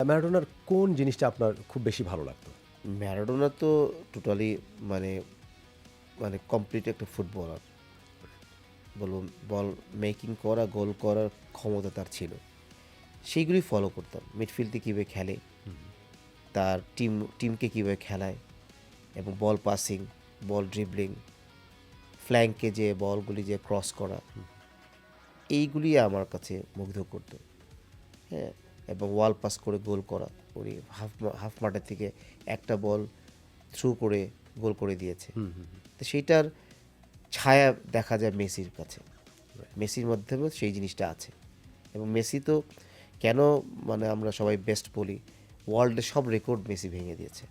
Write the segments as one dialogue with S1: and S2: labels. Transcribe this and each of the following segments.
S1: ম্যারাডোনার কোন জিনিসটা আপনার খুব বেশি ভালো লাগতো?
S2: ম্যারাডোনা তো টোটালি মানে মানে কমপ্লিট একটা ফুটবলার। বলুন, বল মেকিং করা, গোল করার ক্ষমতা তার ছিল। সেইগুলি ফলো করতাম। মিডফিল্ডে কীভাবে খেলে, তার টিমকে কীভাবে খেলায়, এবং বল পাসিং, বল ড্রিবলিং, ফ্ল্যাঙ্কে যে বলগুলি যে ক্রস করা, এইগুলি আমার কাছে মুগ্ধ করতো। হ্যাঁ, এবং ওয়াল পাস করে গোল করা। উনি হাফ মাঠের থেকে একটা বল থ্রু করে গোল করে দিয়েছে। তো সেইটার ছায়া দেখা যায় মেসির কাছে। মেসির মাধ্যমেও সেই জিনিসটা আছে। এবং মেসি তো কেন মানে আমরা সবাই বেস্ট বলি, ওয়ার্ল্ডের সব রেকর্ড মেসি ভেঙে দিয়েছে।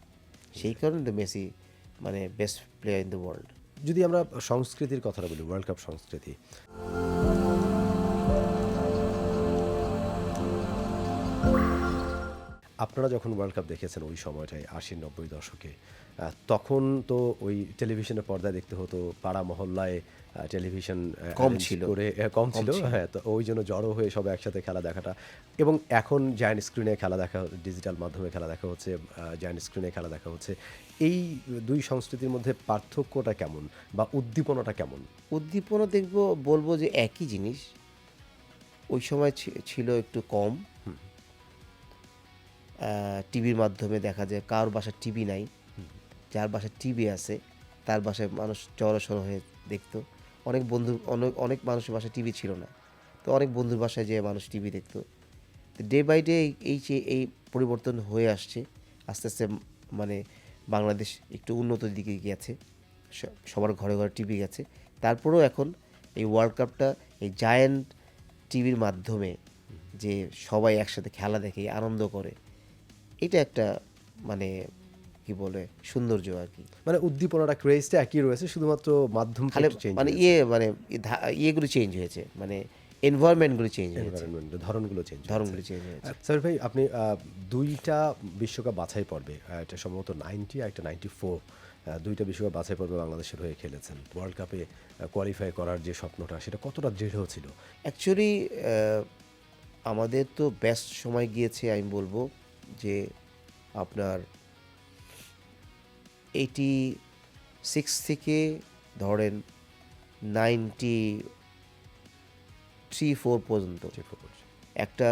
S2: সেই কারণে তো মেসি মানে best player in the world.
S1: যদি আমরা সংস্কৃতির কথাটা বলি, ওয়ার্ল্ড কাপ সংস্কৃতি। আপনারা যখন ওয়ার্ল্ড কাপ দেখেছেন ওই সময়টায় ৮০-৯০ দশকে, তখন তো ওই টেলিভিশনের পর্দায় দেখতে হতো, পাড়া মহল্লায় টেলিভিশন
S2: কম
S1: অ্যারেঞ্জ
S2: ছিল।
S1: করে কম ছিল। হ্যাঁ, তো ওই জন্য জড়ো হয়ে সবাই একসাথে খেলা দেখাটা, এবং এখন জায়ান্ট স্ক্রিনে খেলা দেখা, ডিজিটাল মাধ্যমে খেলা দেখা হচ্ছে, জায়ান্ট স্ক্রিনে খেলা দেখা হচ্ছে। এই দুই সংস্কৃতির মধ্যে পার্থক্যটা কেমন বা উদ্দীপনাটা কেমন?
S2: উদ্দীপনা বলবো যে একই জিনিস। ওই সময় ছিল একটু কম। টিভির মাধ্যমে দেখা যায় কারোর বাসায় টিভি নাই, যার বাসায় টিভি আছে তার বাসায় মানুষ জড়সড় হয়ে দেখতো। অনেক মানুষের বাসায় টিভি ছিল না, তো অনেক বন্ধুর বাসায় যেয়ে মানুষ টিভি দেখতো। তো ডে বাই ডে এই পরিবর্তন হয়ে আসছে আস্তে আস্তে। মানে বাংলাদেশ একটু উন্নতির দিকে গেছে, সবার ঘরে ঘরে টিভি গেছে। তারপরেও এখন এই ওয়ার্ল্ড কাপটা এই জায়ান্ট টিভির মাধ্যমে যে সবাই একসাথে খেলা দেখে আনন্দ করে, এটা একটা মানে কি বলে সৌন্দর্য আর কি।
S1: মানে উদ্দীপনাটা, ক্রেজটা একই রয়েছে, শুধুমাত্র মাধ্যমটা
S2: খালি
S1: একটু চেঞ্জ
S2: মানে
S1: হয়েছে।
S2: ইয়েগুলো চেঞ্জ হয়েছে, মানে এনভায়রনমেন্টগুলো চেঞ্জ হয়েছে,
S1: এনভায়রনমেন্ট, ধরনগুলো চেঞ্জ হয়েছে।
S2: ধরনগুলো চেঞ্জ হয়েছে।
S1: সাবির ভাই, আপনি দুইটা বিশ্বকাপ বাছাই পর্বে, এটা সম্ভবত 90 আর একটা 94, দুইটা বিশ্বকাপ বাছাই পর্বে বাংলাদেশের হয়ে খেলেছেন। ওয়ার্ল্ড কাপে কোয়ালিফাই করার যে স্বপ্নটা, সেটা কতটা দৃঢ় ছিল?
S2: অ্যাকচুয়ালি আমাদের তো বেস্ট সময় গিয়েছে আমি বলবো যে আপনার 86 থেকে ধরেন 93-4 পর্যন্ত
S1: যে প্রপোজ।
S2: একটা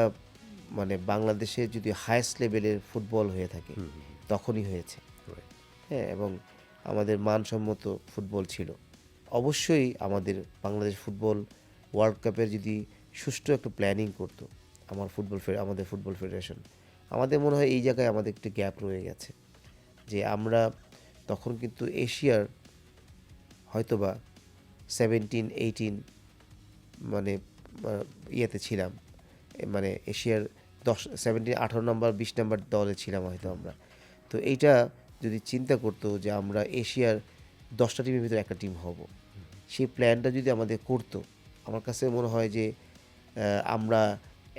S2: মানে বাংলাদেশে যদি হায়েস্ট লেভেলের ফুটবল হয়ে থাকে তখনই হয়েছে। হ্যাঁ, এবং আমাদের মানসম্মত ফুটবল ছিল। অবশ্যই আমাদের বাংলাদেশ ফুটবল ওয়ার্ল্ড কাপের যদি সুষ্ঠু একটা প্ল্যানিং করতো আমাদের ফুটবল ফেডারেশন, আমাদের মনে হয় এই জায়গায় আমাদের একটু গ্যাপ রয়ে গেছে। যে আমরা তখন কিন্তু এশিয়ার হয়তোবা 17-18 মানে ইয়েতে ছিলাম, মানে এশিয়ার 18 নম্বর 20 নম্বর দলে ছিলাম হয়তো আমরা। তো এইটা যদি চিন্তা করতো যে আমরা এশিয়ার 10টা টিমের ভিতরে একটা টিম হব, সেই প্ল্যানটা যদি আমাদের করতো, আমার কাছে মনে হয় যে আমরা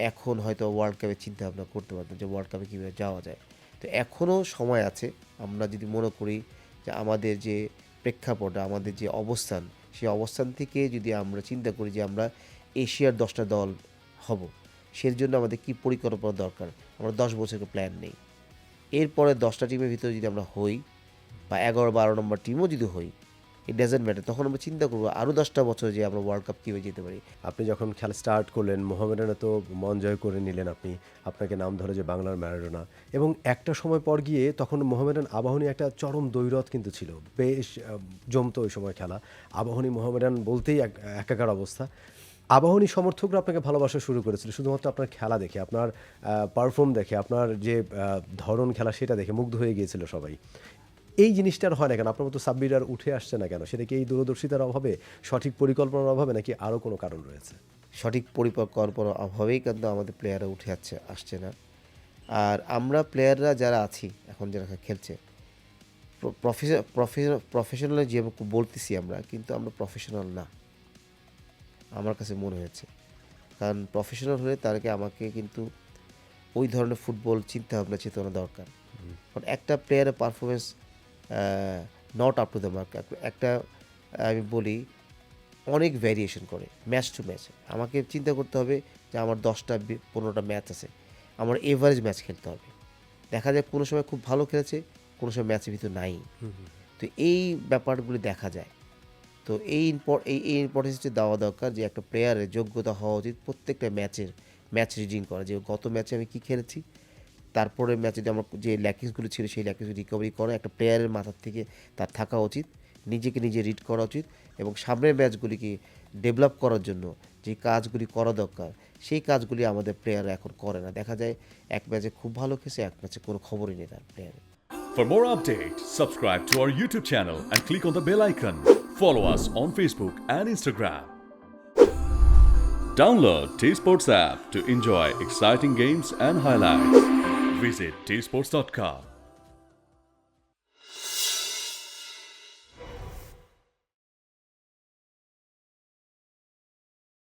S2: এখন হয়তো ওয়ার্ল্ড কাপের চিন্তা ভাবনা করতে পারতাম যে ওয়ার্ল্ড কাপে কীভাবে যাওয়া যায়। তো এখনও সময় আছে। আমরা যদি মনে করি যে আমাদের যে প্রেক্ষাপট, আমাদের যে অবস্থান, সেই অবস্থান থেকে যদি আমরা চিন্তা করি যে আমরা এশিয়ার 10টা দল হব, সের জন্য আমাদের কী পরিকল্পনা দরকার, আমরা 10 বছরের প্ল্যান নেই। এরপরে 10টা টিমের ভিতরে যদি আমরা হই বা 11-12 নম্বর টিমও যদি হই, ইট ডাজেন্ট ম্যাটার। তখন আমরা চিন্তা করবো আরও 10টা বছর যে আমরা ওয়ার্ল্ড কাপ কীভাবে যেতে পারি।
S1: আপনি যখন খেলা স্টার্ট করলেন, মোহামেডানে তো মন জয় করে নিলেন আপনি, আপনাকে নাম ধরে যে বাংলার ম্যারাডোনা। এবং একটা সময় পর গিয়ে তখন মোহামেডান আবাহনী একটা চরম দ্বৈরথ কিন্তু ছিল, বেশ জমতো ওই সময় খেলা। আবাহনী মোহামেডান বলতেই একাকার অবস্থা। আবাহনী সমর্থকরা আপনাকে ভালোবাসা শুরু করেছিল শুধুমাত্র আপনার খেলা দেখে, আপনার পারফর্ম দেখে, আপনার যে ধরন খেলা সেটা দেখে মুগ্ধ হয়ে গিয়েছিল সবাই। এই জিনিসটার হয় না কেন? আপনার মতো সাব্বির আর উঠে আসছে না কেন? সেটা কি এই দূরদর্শিতার অভাবে, সঠিক পরিকল্পনার অভাবে, নাকি আরও কোনো কারণ রয়েছে?
S2: সঠিক পরিকল্পনার অভাবেই কিন্তু আমাদের প্লেয়াররা উঠে আসছে না। আর আমরা প্লেয়াররা যারা আছি এখন, যারা খেলছে, প্রফেশনাল যে বলতেছি আমরা, কিন্তু আমরা প্রফেশনাল না আমার কাছে মনে হয়েছে। কারণ প্রফেশনাল হলে আমাকে কিন্তু ওই ধরনের ফুটবল চিন্তাভাবনা চেতনা দরকার। কারণ একটা প্লেয়ারের performance not up to the mark. একটা আমি বলি অনেক ভ্যারিয়েশন করে ম্যাচ টু ম্যাচ। আমাকে চিন্তা করতে হবে যে আমার 10টা 15টা ম্যাচ আছে, আমার এভারেজ ম্যাচ খেলতে হবে। দেখা যায় কোনো সময় খুব ভালো খেলেছে, কোনো সময় ম্যাচের ভিতর নাই। তো এই ব্যাপারগুলি দেখা যায়। তো এই ইম্পর্টেন্সটি দেওয়া দরকার যে একটা প্লেয়ারের যোগ্যতা হওয়া উচিত প্রত্যেকটা ম্যাচ রিডিং করা, যে গত ম্যাচে আমি কী খেলেছি, তারপরে ম্যাচে যে আমার যে ল্যাকিংসগুলো ছিল সেই ল্যাকিংস রিকভারি করা একটা প্লেয়ারের মাথার থেকে তার থাকা উচিত, নিজেকে নিজে রিড করা উচিত এবং সামনের ম্যাচগুলিকে ডেভেলপ করার জন্য যে কাজগুলি করা দরকার সেই কাজগুলি আমাদের প্লেয়াররা এখন করে না। দেখা যায় এক ম্যাচে খুব ভালো খেলছে, এক ম্যাচে কোনো খবরই নেই তার প্লেয়ারের।
S3: For more updates, subscribe to our YouTube channel and click on the bell icon. Follow us on Facebook and Instagram. Download T-Sports app to enjoy exciting games and highlights. Visit tsports.com.